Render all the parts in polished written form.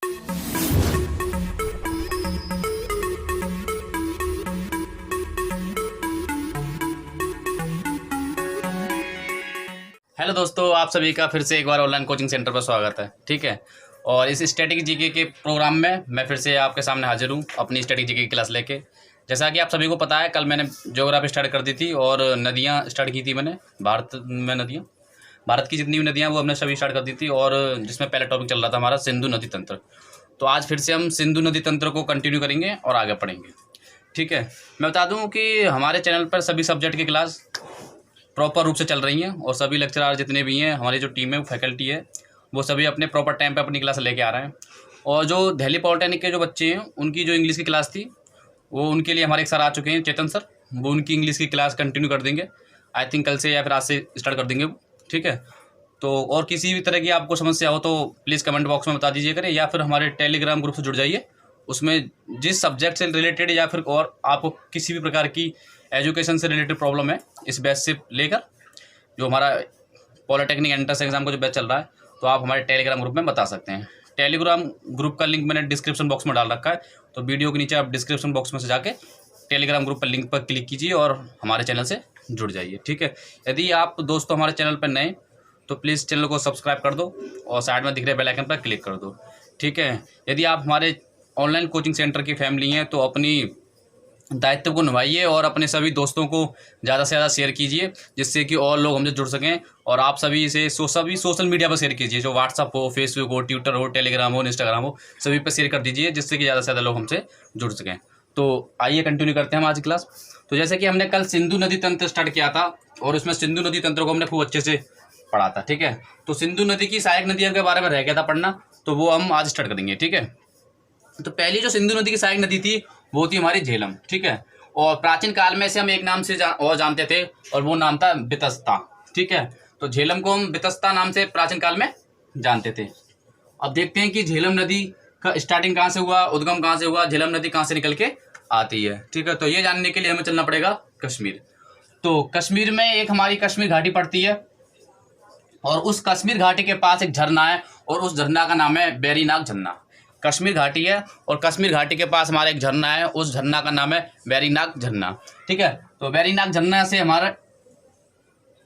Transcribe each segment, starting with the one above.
Hello दोस्तों, आप सभी का फिर से एक बार ऑनलाइन कोचिंग सेंटर पर स्वागत है। ठीक है, और इस स्टैटिक जीके के प्रोग्राम में मैं फिर से आपके सामने हाजिर हूँ अपनी स्टैटिक जीके की क्लास लेके। जैसा कि आप सभी को पता है, कल मैंने ज्योग्राफी स्टार्ट कर दी थी और नदियाँ स्टार्ट की थी मैंने। भारत की जितनी भी नदियाँ वो हमने सभी स्टार्ट कर दी थी, और जिसमें पहला टॉपिक चल रहा था हमारा सिंधु नदी तंत्र। तो आज फिर से हम सिंधु नदी तंत्र को कंटिन्यू करेंगे और आगे पढ़ेंगे। ठीक है, मैं बता दूँ कि हमारे चैनल पर सभी सब्जेक्ट की क्लास प्रॉपर रूप से चल रही हैं, और सभी लेक्चरर जितने भी हैं, हमारी जो टीम है, फैकल्टी है, वो सभी अपने प्रॉपर टाइम पे अपनी क्लास लेके आ रहे हैं। और जो दिल्ली पॉलिटेक्निक के जो बच्चे हैं, उनकी जो इंग्लिश की क्लास थी, वो उनके लिए हमारे एक सर आ चुके हैं, चेतन सर। वो उनकी इंग्लिश की क्लास कंटिन्यू कर देंगे, आई थिंक कल से या फिर आज से स्टार्ट कर देंगे वो। ठीक है, तो और किसी भी तरह की आपको समस्या हो तो प्लीज़ कमेंट बॉक्स में बता दीजिए करें, या फिर हमारे टेलीग्राम ग्रुप से जुड़ जाइए। उसमें जिस सब्जेक्ट से रिलेटेड या फिर और आपको किसी भी प्रकार की एजुकेशन से रिलेटेड प्रॉब्लम है, इस बैच से लेकर जो हमारा पॉलिटेक्निक एंट्रेंस एग्जाम का जो बैच चल रहा है, तो आप हमारे टेलीग्राम ग्रुप में बता सकते हैं। टेलीग्राम ग्रुप का लिंक मैंने डिस्क्रिप्शन बॉक्स में डाल रखा है, तो वीडियो के नीचे आप डिस्क्रिप्शन बॉक्स में से जाके टेलीग्राम ग्रुप पर लिंक पर क्लिक कीजिए और हमारे चैनल से जुड़ जाइए। ठीक है, यदि आप दोस्तों हमारे चैनल पर नए, तो प्लीज़ चैनल को सब्सक्राइब कर दो और साइड में दिख रहे बेल आइकन पर क्लिक कर दो। ठीक है, यदि आप हमारे ऑनलाइन कोचिंग सेंटर की फैमिली हैं, तो अपनी दायित्व को निभाइए और अपने सभी दोस्तों को ज़्यादा से ज़्यादा शेयर कीजिए, जिससे कि और लोग हमसे जुड़ सकें। और आप सभी इसे सभी सोशल मीडिया पर शेयर कीजिए, जो व्हाट्सअप हो, फेसबुक हो, ट्विटर हो, टेलीग्राम हो, इंस्टाग्राम हो, सभी पर शेयर कर दीजिए, जिससे कि ज़्यादा से ज़्यादा लोग हमसे जुड़ सकें। तो आइए कंटिन्यू करते हैं हम आज की क्लास। तो जैसे कि हमने कल सिंधु नदी तंत्र स्टार्ट किया था, और उसमें सिंधु नदी तंत्र को हमने खूब अच्छे से पढ़ा था। ठीक है, तो सिंधु नदी की सहायक नदियों के बारे में रह गया था पढ़ना, तो वो हम आज स्टार्ट करेंगे। ठीक है, तो पहली जो सिंधु नदी की सहायक नदी थी, वो थी हमारी झेलम। ठीक है, और प्राचीन काल में से हम एक नाम से और जानते थे, और वो नाम था बितस्ता। ठीक है, तो झेलम को हम बितस्ता नाम से प्राचीन काल में जानते थे। अब देखते हैं कि झेलम नदी का स्टार्टिंग कहाँ से हुआ, उद्गम कहाँ से हुआ, झेलम नदी कहाँ से निकल के आती है। ठीक है, तो ये जानने के लिए हमें चलना पड़ेगा कश्मीर। तो कश्मीर में एक हमारी कश्मीर घाटी पड़ती है, और उस कश्मीर घाटी के पास एक झरना है, और उस झरना का नाम है वेरीनाग झरना। कश्मीर घाटी है, और कश्मीर घाटी के पास हमारा एक झरना है, उस झरना का नाम है वेरीनाग झरना। ठीक है, तो वेरीनाग झरना से हमारे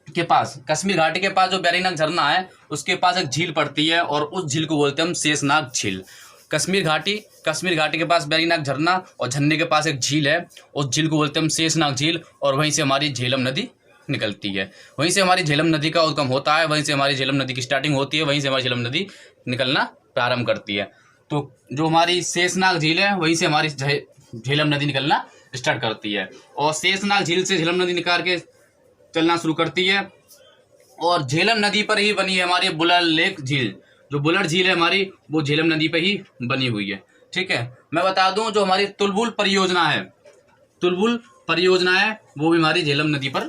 के पास, कश्मीर घाटी के पास जो वेरीनाग झरना है, उसके पास एक झील पड़ती है, और उस झील को बोलते हैं हम शेषनाग झील। कश्मीर घाटी के पास वेरीनाग झरना, और झरने के पास एक झील है, उस झील को बोलते हैं हम शेषनाग झील, और वहीं से हमारी झेलम नदी निकलती है। वहीं से हमारी झेलम नदी का उद्गम होता है, वहीं से हमारी झेलम नदी की स्टार्टिंग होती है, वहीं से हमारी झेलम नदी निकलना प्रारंभ करती है। तो जो हमारी शेषनाग झील है, वहीं से हमारी झेलम नदी निकलना स्टार्ट करती है, और शेषनाग झील से झेलम नदी निकाल के चलना शुरू करती है। और झेलम नदी पर ही बनी है हमारी बुलर लेक झील। जो बुलर झील है हमारी, वो झेलम नदी पर ही बनी हुई है। ठीक है, मैं बता दूं, जो हमारी तुलबुल परियोजना है, वो भी हमारी झेलम नदी पर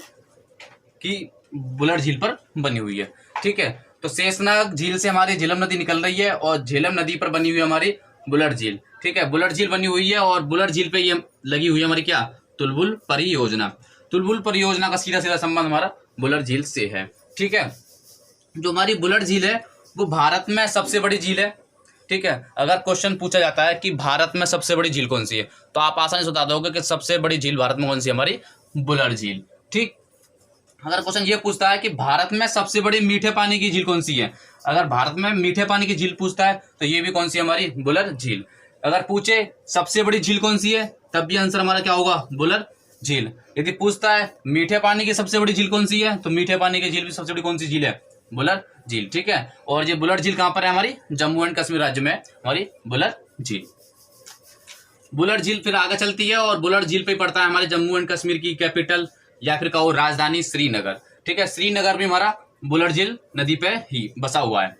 की बुलर झील पर बनी हुई है। ठीक है, तो शेषनाग झील से हमारी झेलम नदी निकल रही है, और झेलम नदी पर बनी हुई है हमारी बुलर झील। ठीक है, बुलर झील बनी हुई है, और बुलर झील पे ये लगी हुई है हमारी क्या, तुलबुल परियोजना। तुलबुल परियोजना का सीधा सीधा संबंध हमारा बुलर झील से है। ठीक है, जो हमारी बुलर झील है, वो भारत में सबसे बड़ी झील है। ठीक है, अगर क्वेश्चन पूछा जाता है कि भारत में सबसे बड़ी झील कौन सी है, तो आप आसानी से बता दोगे कि सबसे बड़ी झील भारत में कौन सी है, हमारी बुलर झील। ठीक, अगर क्वेश्चन ये पूछता है कि भारत में सबसे बड़ी मीठे पानी की झील कौन सी है, अगर भारत में मीठे पानी की झील पूछता है, तो ये भी कौन सी है, हमारी बुलर झील। अगर पूछे सबसे बड़ी झील कौन सी है, तब भी आंसर हमारा क्या होगा, बुलर झील। यदि पूछता है मीठे पानी की सबसे बड़ी झील कौन सी है, तो मीठे पानी की झील भी सबसे बड़ी कौन सी झील है, बुलर झील। ठीक है, और ये बुलर झील कहाँ पर है, हमारी जम्मू एंड कश्मीर राज्य में हमारी बुलर झील। बुलर झील फिर आगे चलती है, और बुलर झील पे पड़ता है हमारे जम्मू एंड कश्मीर की कैपिटल, या फिर कहो राजधानी, श्रीनगर। ठीक है, श्रीनगर भी हमारा बुलर झील नदी पे ही बसा हुआ है,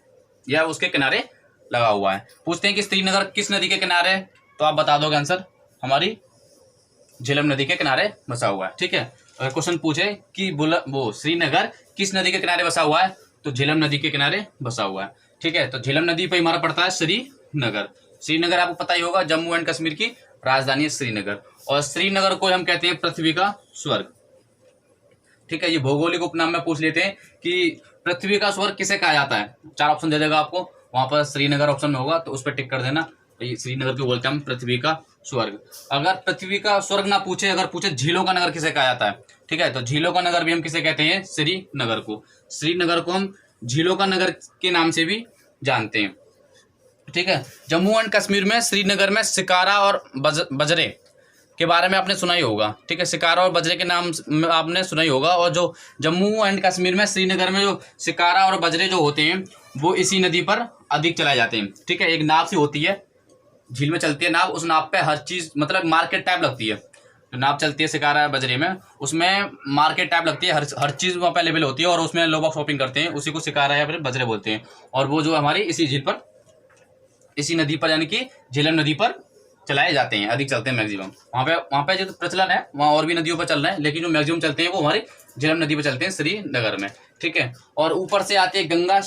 या उसके किनारे लगा हुआ है। पूछते हैं कि श्रीनगर किस नदी के किनारे है, तो आप बता दोगे आंसर, हमारी झेलम नदी के किनारे बसा हुआ है। ठीक है, अगर क्वेश्चन पूछे कि श्रीनगर किस नदी के किनारे बसा हुआ है, तो झेलम नदी के किनारे बसा हुआ है। ठीक है, तो झेलम नदी पे हमारा पड़ता है श्रीनगर। श्रीनगर आपको पता ही होगा, जम्मू एंड कश्मीर की राजधानी है श्रीनगर, और श्रीनगर को हम कहते हैं पृथ्वी का स्वर्ग। ठीक है, ये भौगोलिक उपनाम में पूछ लेते हैं कि पृथ्वी का स्वर्ग किसे कहा जाता है। चार ऑप्शन दे देगा आपको, वहाँ पर श्रीनगर ऑप्शन में होगा तो उस पर टिक कर देना। तो ये श्रीनगर को बोलते हैं हम पृथ्वी का स्वर्ग। अगर पृथ्वी का स्वर्ग ना पूछे, अगर पूछे झीलों का नगर किसे कहा जाता है, ठीक है, तो झीलों का नगर भी हम किसे कहते हैं, श्रीनगर को। श्रीनगर को हम झीलों का नगर के नाम से भी जानते हैं, ठीक है। जम्मू एंड कश्मीर में श्रीनगर में शिकारा और बजरे के बारे में आपने सुना ही होगा, ठीक है, शिकारा और बजरे के नाम आपने सुना ही होगा। और जो जम्मू एंड कश्मीर में श्रीनगर में जो शिकारा और बजरे जो होते हैं वो इसी नदी पर अधिक चलाए जाते हैं, ठीक है। एक नाव सी होती है, झील में चलती है नाव, उस नाव पे हर चीज़ मतलब मार्केट टाइप लगती है। जो नाव चलती है शिकारा बजरे में, उसमें मार्केट टाइप लगती है, हर चीज़ वहाँ पे अवेलेबल होती है और उसमें लोग शॉपिंग करते हैं, उसी को शिकारा या फिर बजरे बोलते हैं। और वो जो हमारी इसी झील पर, इसी नदी पर यानी कि झेलम नदी पर चलाए जाते हैं, अधिक चलते हैं मैक्सिमम। वहाँ पे जो प्रचलन है वहाँ और भी नदियों पर चल रहे हैं, लेकिन जो मैक्सिमम चलते हैं वो हमारी झेलम नदी पर चलते हैं श्रीनगर में, ठीक है। और ऊपर से आती है गंगा,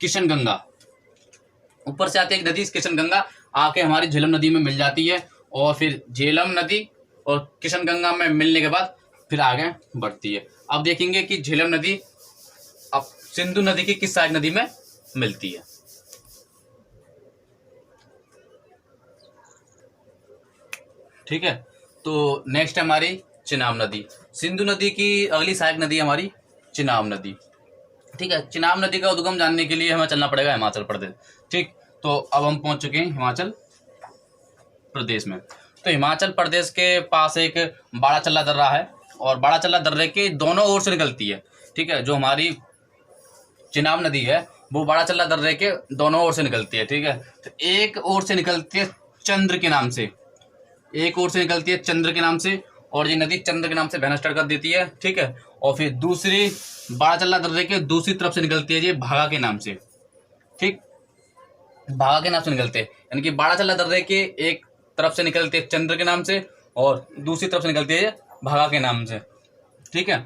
किशन गंगा, ऊपर से आती है एक नदी किशन गंगा, आके हमारी झेलम नदी में मिल जाती है। और फिर झेलम नदी और किशन गंगा में मिलने के बाद फिर आगे बढ़ती है। अब देखेंगे कि झेलम नदी अब सिंधु नदी की किस सहायक नदी में मिलती है। ठीक है, तो नेक्स्ट है हमारी चिनाब नदी। सिंधु नदी की अगली सहायक नदी है हमारी चिनाब नदी, ठीक है। चिनाब नदी का उद्गम जानने के लिए हमें चलना पड़ेगा हिमाचल प्रदेश, ठीक। तो अब हम पहुंच चुके हैं हिमाचल प्रदेश में। तो हिमाचल प्रदेश के पास एक बाड़ा चल्ला दर्रा है और बाड़ा चल्ला दर्रे के दोनों ओर से निकलती है, ठीक है। जो हमारी चिनाब नदी है वो बाड़ा चल्ला दर्रे के दोनों ओर से निकलती है, ठीक है। तो एक ओर से निकलती है चंद्र के नाम से, एक ओर से निकलती है चंद्र के नाम से, और ये नदी चंद्र के नाम से बहना स्टार्ट कर देती है, ठीक है। और फिर दूसरी बाड़ा चल्ला दर्रे के दूसरी तरफ से निकलती है ये भागा के नाम से, ठीक, भागा के नाम से निकलते हैं। यानी कि बाड़ा चल्ला दर्रे के एक तरफ से निकलते हैं चंद्र के नाम से और दूसरी तरफ से निकलती है भागा के नाम से, ठीक है,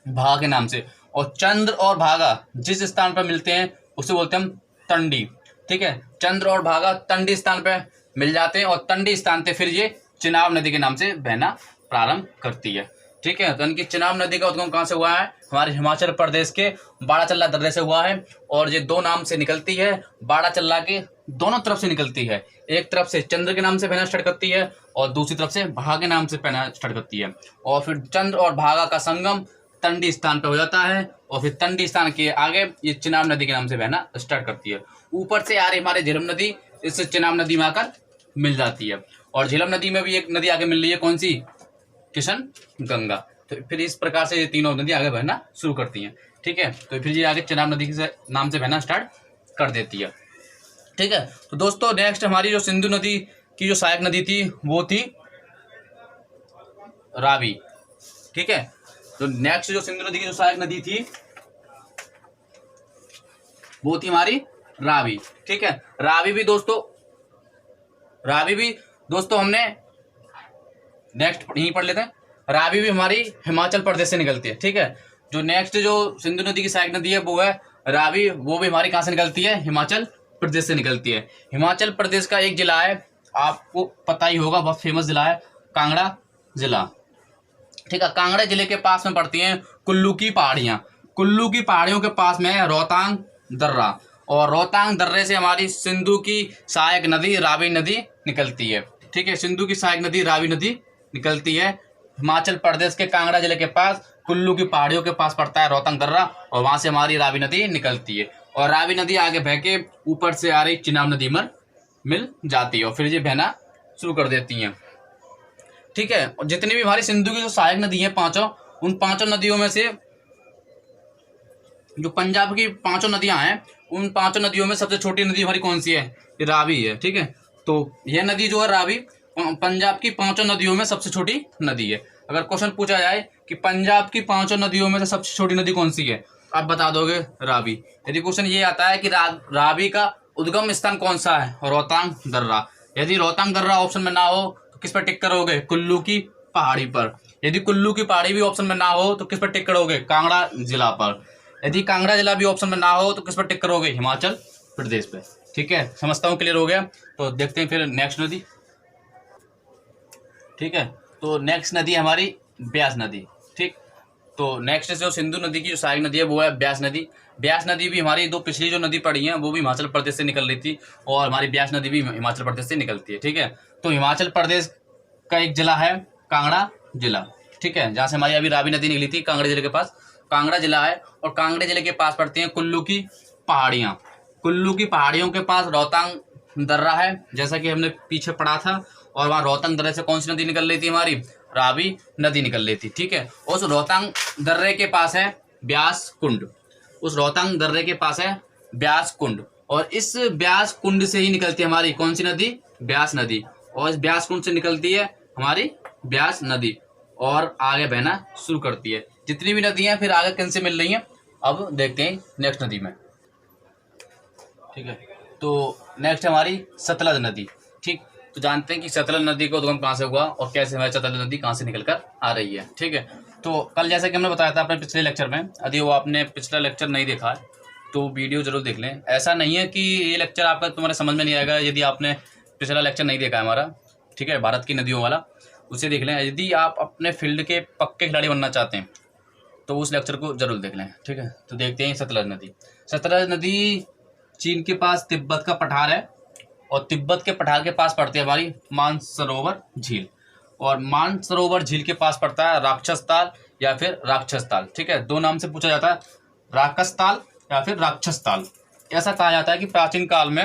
भागा के नाम से। और चंद्र और भागा जिस स्थान पर मिलते हैं उसे बोलते हैं हम तंडी, ठीक है। चंद्र और भागा तंडी स्थान पर मिल जाते हैं और तंडी स्थान से फिर ये चिनाब नदी के नाम से बहना प्रारंभ करती है, ठीक है। तो इनकी चिनाब नदी का उद्गम कहाँ से हुआ है, हमारे हिमाचल प्रदेश के बाड़ा चल्ला दर्रे से हुआ है। और ये दो नाम से निकलती है, बाड़ा चल्ला के दोनों तरफ से निकलती है, एक तरफ से चंद्र के नाम से बहना स्टार्ट करती है और दूसरी तरफ से भागा के नाम से बहना स्टार्ट करती है। और फिर चंद्र और भागा का संगम तंडी स्थान पर हो जाता है और फिर तंडी स्थान के आगे ये चिनाब नदी के नाम से बहना स्टार्ट करती है। ऊपर से आ रही हमारे झेलम नदी इस चिनाब नदी में आकर मिल जाती है। और झेलम नदी में भी एक नदी आगे मिल रही है, कौन सी, किशन गंगा। तो फिर इस प्रकार से ये तीनों नदी आगे बहना शुरू करती हैं, ठीक है। तो फिर ये आगे चिनाब नदी के नाम से बहना स्टार्ट कर देती है, ठीक है। तो दोस्तों नेक्स्ट हमारी जो सिंधु नदी की जो सहायक नदी थी वो थी रावी, ठीक है। तो नेक्स्ट जो सिंधु नदी की जो सहायक नदी थी वो थी हमारी रावी, ठीक है। रावी भी दोस्तों हमने नेक्स्ट यहीं पढ़ लेते हैं। रावी भी हमारी हिमाचल प्रदेश से निकलती है, ठीक है। जो नेक्स्ट जो सिंधु नदी की सहायक नदी है वो है रावी, वो भी हमारी कहाँ से निकलती है, हिमाचल प्रदेश से निकलती है। हिमाचल प्रदेश का एक जिला है, आपको पता ही होगा, बहुत फेमस जिला है, कांगड़ा जिला, ठीक है। कांगड़ा जिले के पास में पड़ती हैं कुल्लू की पहाड़ियाँ। कुल्लू की पहाड़ियों के पास में है रोहतांग दर्रा और रोहतांग दर्रे से हमारी सिंधु की सहायक नदी रावी नदी निकलती है, ठीक है। सिंधु की सहायक नदी रावी नदी निकलती है हिमाचल प्रदेश के कांगड़ा जिले के पास, कुल्लू की पहाड़ियों के पास पड़ता है रोहतांग दर्रा और वहां से हमारी रावी नदी निकलती है। और रावी नदी आगे बह के ऊपर से आ रही चिनाब नदी में मिल जाती है और फिर ये बहना शुरू कर देती हैं, ठीक है। और जितनी भी हमारी सिंधु की जो सहायक नदी है पांचों, उन पांचों नदियों में से जो पंजाब की पांचों नदियां हैं, उन पांचों नदियों में सबसे छोटी नदी हमारी कौन सी है, ये रावी है, ठीक है। तो यह नदी जो है रावी पंजाब की पांचों नदियों में सबसे छोटी नदी है। अगर क्वेश्चन पूछा जाए कि पंजाब की पांचों नदियों में से सबसे छोटी नदी कौन सी है, आप बता दोगे रावी। यदि क्वेश्चन ये आता है कि रावी का उद्गम स्थान कौन सा है, रोहतांग दर्रा। यदि रोहतांग दर्रा ऑप्शन में ना हो तो किस पर टिक करोगे, कुल्लू की पहाड़ी पर। यदि कुल्लू की पहाड़ी भी ऑप्शन में ना हो तो किस पर टिक करोगे, कांगड़ा जिला पर। यदि कांगड़ा जिला भी ऑप्शन में ना हो तो किस पर टिक करोगे, हिमाचल प्रदेश पे, ठीक है। समझता हूँ क्लियर हो गया। तो देखते हैं फिर नेक्स्ट नदी, ठीक है। तो नेक्स्ट नदी हमारी ब्यास नदी, ठीक। तो नेक्स्ट जो सिंधु नदी की जो सहायक नदी है वो है ब्यास नदी। ब्यास नदी भी हमारी दो पिछली जो नदी पड़ी है वो भी हिमाचल प्रदेश से निकल रही थी, और हमारी ब्यास नदी भी हिमाचल प्रदेश से निकलती है। ठीक है, तो हिमाचल प्रदेश का एक जिला है कांगड़ा जिला। ठीक है, जहाँ से हमारी अभी रावी नदी निकली थी कांगड़ा जिले के पास, कांगड़ा जिला है। और कांगड़ा जिले के पास पड़ती हैं कुल्लू की पहाड़ियाँ। कुल्लू की पहाड़ियों के पास रोहतांग दर्रा है, जैसा कि हमने पीछे पढ़ा था। और वहाँ रोहतांग दर्रे से कौन सी नदी निकल रही थी, हमारी रावी नदी निकल रही थी। ठीक है, उस रोहतांग दर्रे के पास है ब्यास कुंड। उस रोहतांग दर्रे के पास है ब्यास कुंड, और इस ब्यास कुंड से ही निकलती है हमारी कौन सी नदी, ब्यास नदी। और इस ब्यास कुंड से निकलती है हमारी ब्यास नदी और आगे बहना शुरू करती है। जितनी भी नदियां फिर आगे किन से मिल रही हैं, अब देखते हैं नेक्स्ट नदी में। ठीक है, तो नेक्स्ट है हमारी सतलज नदी। ठीक, तो जानते हैं कि सतलज नदी का उद्गम कहाँ से हुआ और कैसे हमारी सतलज नदी कहाँ से निकल कर आ रही है। ठीक है, तो कल जैसे कि हमने बताया था अपने पिछले लेक्चर में, यदि वो आपने पिछला लेक्चर नहीं देखा है तो वीडियो जरूर देख लें। ऐसा नहीं है कि ये लेक्चर आपका तुम्हारे समझ में नहीं आएगा यदि आपने पिछला लेक्चर नहीं देखा है हमारा। ठीक है, भारत की नदियों वाला, उसे देख लें। यदि आप अपने फील्ड के पक्के खिलाड़ी बनना चाहते हैं तो उस लेक्चर को जरूर देख लें। ठीक है, तो देखते हैं सतलज नदी। सतलज नदी चीन के पास तिब्बत का पठार है, और तिब्बत के पठार के पास पड़ती है हमारी मानसरोवर झील, और मानसरोवर झील के पास पड़ता है राक्षस ताल या फिर राक्षस ताल। ठीक है, दो नाम से पूछा जाता है, राक्षस ताल या फिर राक्षस ताल। ऐसा कहा जाता है कि प्राचीन काल में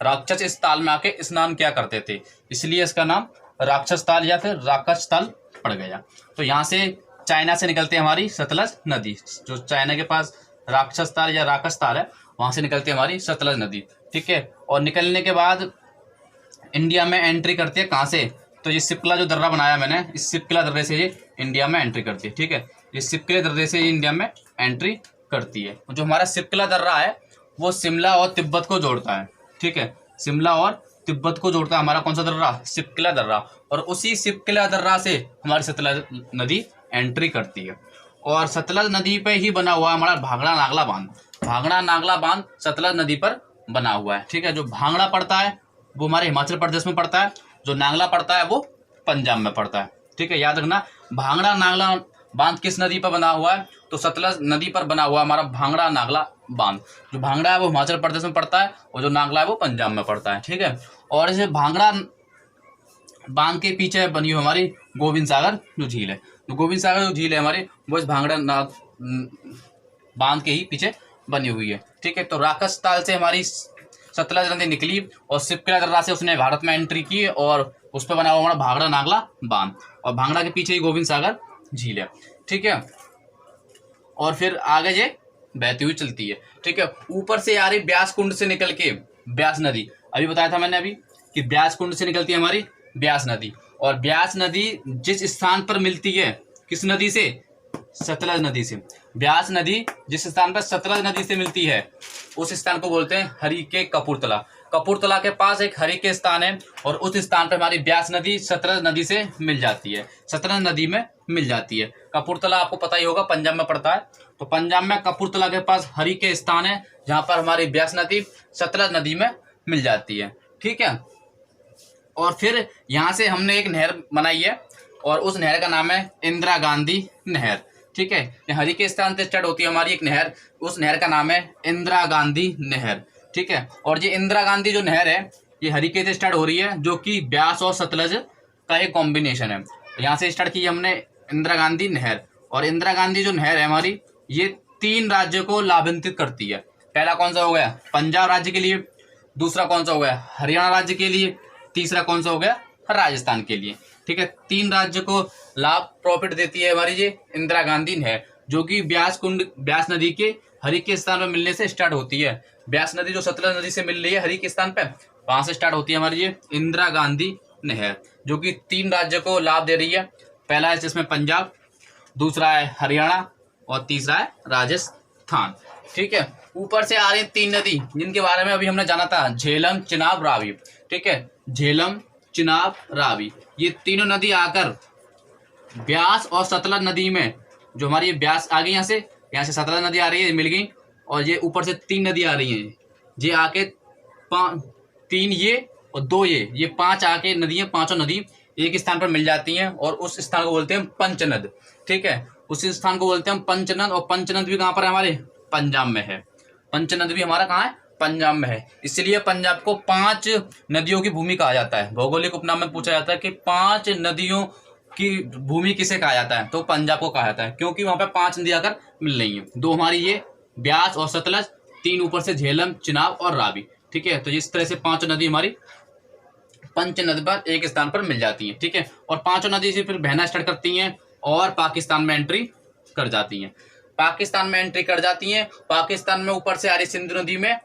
राक्षस इस ताल में आके स्नान किया करते थे, इसलिए इसका नाम राक्षस ताल या फिर राक्षस ताल पड़ गया। तो यहाँ से चाइना से निकलती है हमारी सतलज नदी, जो चाइना के पास राक्षस ताल या राक्षस ताल है वहाँ से निकलती है हमारी सतलज नदी। ठीक है, और निकलने के बाद इंडिया में एंट्री करती है कहाँ से, तो ये सिपला जो दर्रा बनाया मैंने, इस सिपला दर्रे से ये इंडिया में एंट्री करती है। ठीक है, इस सिपले दर्रे से ये इंडिया में एंट्री करती है। जो हमारा सिपला दर्रा है वो शिमला और तिब्बत को जोड़ता है। ठीक है, शिमला और तिब्बत को जोड़ता है हमारा कौन सा दर्रा, सिपकिला दर्रा, और उसी सिपकिला दर्रा से हमारी सतलज नदी एंट्री करती है। और सतलज नदी पे ही बना हुआ है हमारा भांगड़ा नागला बांध। भांगड़ा नागला बांध सतलज नदी पर बना हुआ है। ठीक है, जो भांगड़ा पड़ता है वो हमारे हिमाचल प्रदेश में पड़ता है, जो नागला पड़ता है वो पंजाब में पड़ता है। ठीक है, याद रखना, भांगड़ा नागला बांध किस नदी पर बना हुआ है, तो सतलज नदी पर बना हुआ हमारा भांगड़ा नागला बांध। जो भांगड़ा है वो हिमाचल प्रदेश में पड़ता है, और जो नागला है वो पंजाब में पड़ता है। ठीक है, और इसे भांगड़ा बांध के पीछे बनी हुई हमारी गोविंद सागर जो झील है। तो गोविंद सागर जो झील है हमारी वो इस भांगड़ा बांध के ही पीछे बनी हुई है। ठीक है, तो राक्षस ताल से हमारी सतलज नदी निकली और सिपकिला दर्रा से उसने भारत में एंट्री की, और उस पर बना हुआ हमारा भांगड़ा नागला बांध, और भांगड़ा के पीछे ही गोविंद सागर झील है। ठीक है, और फिर आगे ये बहती हुई चलती है। ठीक है, ऊपर से आ रही ब्यास कुंड से निकल के ब्यास नदी, अभी बताया था मैंने अभी कि ब्यास कुंड से निकलती है हमारी ब्यास नदी, और ब्यास नदी जिस स्थान पर मिलती है किस नदी से, सतलज नदी से। ब्यास नदी जिस स्थान पर सतलज नदी से मिलती है उस स्थान को बोलते हैं हरिके कपूरथला। कपूरथला के पास एक हरिके स्थान है, और उस स्थान पर हमारी ब्यास नदी सतलज नदी से मिल जाती है, सतलज नदी में मिल जाती है। कपूरथला आपको पता ही होगा पंजाब में पड़ता है, तो पंजाब में कपूरथला के पास हरिके स्थान है जहाँ पर हमारी ब्यास नदी सतलज नदी में मिल जाती है। ठीक है, और फिर यहाँ से हमने एक नहर बनाई है, और उस नहर का नाम है इंदिरा गांधी नहर। ठीक है, ये हरिके स्थान से स्टार्ट होती है हमारी एक नहर, उस नहर का नाम है इंदिरा गांधी नहर। ठीक है, और ये इंदिरा गांधी जो नहर है ये हरिके से स्टार्ट हो रही है, जो कि ब्यास और सतलज का एक कॉम्बिनेशन है। यहाँ से स्टार्ट की हमने इंदिरा गांधी नहर, और इंदिरा गांधी जो नहर है हमारी ये 3 राज्यों को लाभान्वित करती है। पहला कौन सा हो गया, पंजाब राज्य के लिए, दूसरा कौन सा हो गया, हरियाणा राज्य के लिए, तीसरा कौन सा हो गया, राजस्थान के लिए। ठीक है, 3 राज्य को लाभ प्रॉफिट देती है हमारी ये इंदिरा गांधी नहर, जो कि ब्यास नदी के हरिके स्थान पर मिलने से स्टार्ट होती है। ब्यास नदी जो सतलज नदी से मिल रही है हरिके स्थान पे, वहां से स्टार्ट होती है हमारी ये इंदिरा गांधी नहर, जो कि 3 राज्यों को लाभ दे रही है। पहला है जिसमें पंजाब, दूसरा है हरियाणा, और तीसरा है राजस्थान। ठीक है, ऊपर से आ रही 3 नदी जिनके बारे में अभी हमने जाना था, झेलम, चिनाब, रावी। ठीक है, झेलम, चिनाब, रावी, ये तीनों नदी आकर ब्यास और सतलज नदी में, जो हमारी ये ब्यास आ गई यहाँ से सतलज नदी आ रही है, मिल गई, और ये ऊपर से 3 नदी आ रही हैं, ये आके 3 ये और 2 ये 5 आके नदियाँ, पांचों नदी एक स्थान पर मिल जाती हैं, और उस स्थान को बोलते हैं पंचनद। ठीक है, उसी स्थान को बोलते हैं हम पंचनद, और पंचनद भी कहाँ पर है हमारे, पंजाब में है। पंचनद भी हमारा कहाँ है, पंजाब में है। इसलिए पंजाब को 5 नदियों की भूमि कहा जाता है। भौगोलिक उपनाम में पूछा जाता है कि 5 नदियों की भूमि किसे कहा जाता है, तो पंजाब को कहा जाता है, क्योंकि वहां पे 5 नदियां आकर मिल रही हैं। 2 हमारी ये ब्यास और सतलज, 3 ऊपर से झेलम, चिनाब और रावी। ठीक है, तो इस तरह से 5 नदी हमारी पंचनद पर एक स्थान पर मिल जाती है। ठीक है, और 5 नदी से फिर बहना स्टार्ट करती हैं और पाकिस्तान में एंट्री कर जाती हैं। पाकिस्तान में एंट्री कर जाती हैं, पाकिस्तान में ऊपर से आ रही सिंधु नदी में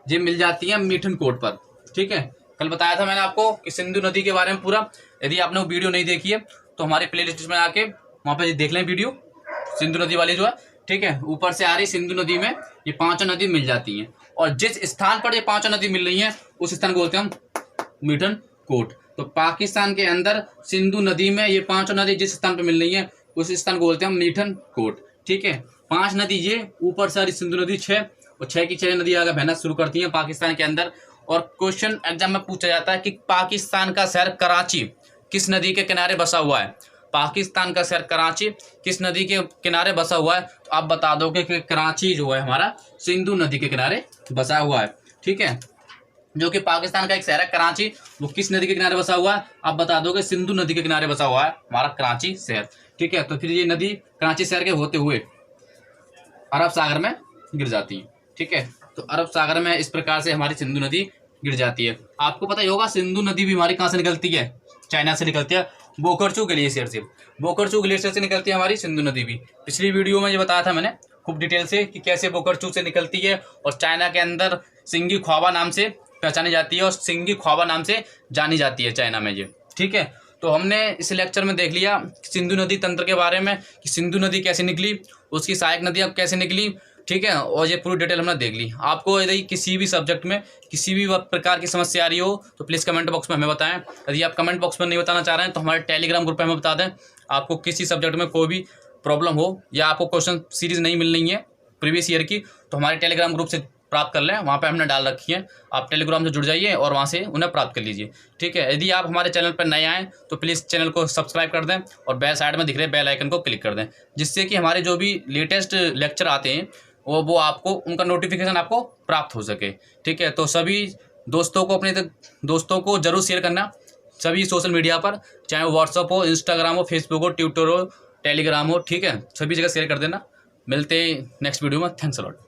ये मिल जाती है मीठन कोट पर। ठीक है, कल बताया था मैंने आपको कि सिंधु नदी के बारे में पूरा। यदि आपने वो वीडियो नहीं देखी है तो हमारे प्ले लिस्ट में आके वहाँ पे देख लें वीडियो, सिंधु नदी वाली जो है। ठीक है, ऊपर से आ रही सिंधु नदी में ये 5 नदी मिल जाती हैं, और जिस स्थान पर ये 5 नदी मिल रही हैं उस स्थान को बोलते हैं हम मीठन कोट। तो पाकिस्तान के अंदर सिंधु नदी में ये 5 नदी जिस स्थान पर मिल रही है उस स्थान को बोलते हैं हम मीठन कोट। ठीक है, 5 नदी ये, ऊपर से आ रही सिंधु नदी 6, और 6 की 6 नदी आगे बहना शुरू करती हैं पाकिस्तान के अंदर। और क्वेश्चन एग्जाम में पूछा जाता है कि पाकिस्तान का शहर कराची किस नदी के किनारे बसा हुआ है। पाकिस्तान का शहर कराची किस नदी के किनारे बसा हुआ है, तो आप बता दोगे कि कराची जो है हमारा सिंधु नदी के किनारे बसा हुआ है। ठीक है, जो कि पाकिस्तान का एक शहर है कराची, वो किस नदी के किनारे बसा हुआ है, आप बता दोगे सिंधु नदी के किनारे बसा हुआ है हमारा कराची शहर। ठीक है, तो फिर ये नदी कराची शहर के होते हुए अरब सागर में गिर जाती है। ठीक है, तो अरब सागर में इस प्रकार से हमारी सिंधु नदी गिर जाती है। आपको पता ही होगा सिंधु नदी भी हमारी कहाँ से निकलती है, चाइना से निकलती है, बोकरचू ग्लेशियर से। बोकरचू ग्लेशियर से निकलती है हमारी सिंधु नदी भी। पिछली वीडियो में ये बताया था मैंने खूब डिटेल से कि कैसे बोकरचू से निकलती है और चाइना के अंदर सिंगी ख्वाबा नाम से पहचानी जाती है और सिंगी ख्वाबा नाम से जानी जाती है चाइना में ये। ठीक है, तो हमने इस लेक्चर में देख लिया सिंधु नदी तंत्र के बारे में कि सिंधु नदी कैसे निकली, उसकी सहायक नदियाँ कैसे निकली। ठीक है, और ये पूरी डिटेल हमने देख ली। आपको यदि किसी भी सब्जेक्ट में किसी भी प्रकार की समस्या आ रही हो तो प्लीज़ कमेंट बॉक्स में हमें बताएं। यदि आप कमेंट बॉक्स में नहीं बताना चाह रहे हैं तो हमारे टेलीग्राम ग्रुप पे हमें बता दें। आपको किसी सब्जेक्ट में कोई भी प्रॉब्लम हो या आपको क्वेश्चन सीरीज नहीं मिल रही है प्रीवियस ईयर की, तो हमारे टेलीग्राम ग्रुप से प्राप्त कर लें। वहाँ पे हमने डाल रखी है, आप टेलीग्राम से जुड़ जाइए और वहाँ से उन्हें प्राप्त कर लीजिए। ठीक है, यदि आप हमारे चैनल पर नए आएँ तो प्लीज़ चैनल को सब्सक्राइब कर दें और बेल साइड में दिख रहे बेल आइकन को क्लिक कर दें, जिससे कि हमारे जो भी लेटेस्ट लेक्चर आते हैं वो आपको उनका नोटिफिकेशन आपको प्राप्त हो सके। ठीक है, तो सभी दोस्तों को, अपने दोस्तों को जरूर शेयर करना सभी सोशल मीडिया पर, चाहे वो व्हाट्सअप हो, इंस्टाग्राम हो, फेसबुक हो, ट्विटर हो, टेलीग्राम हो। ठीक है, सभी जगह शेयर कर देना। मिलते हैं नेक्स्ट वीडियो में। Thanks a lot.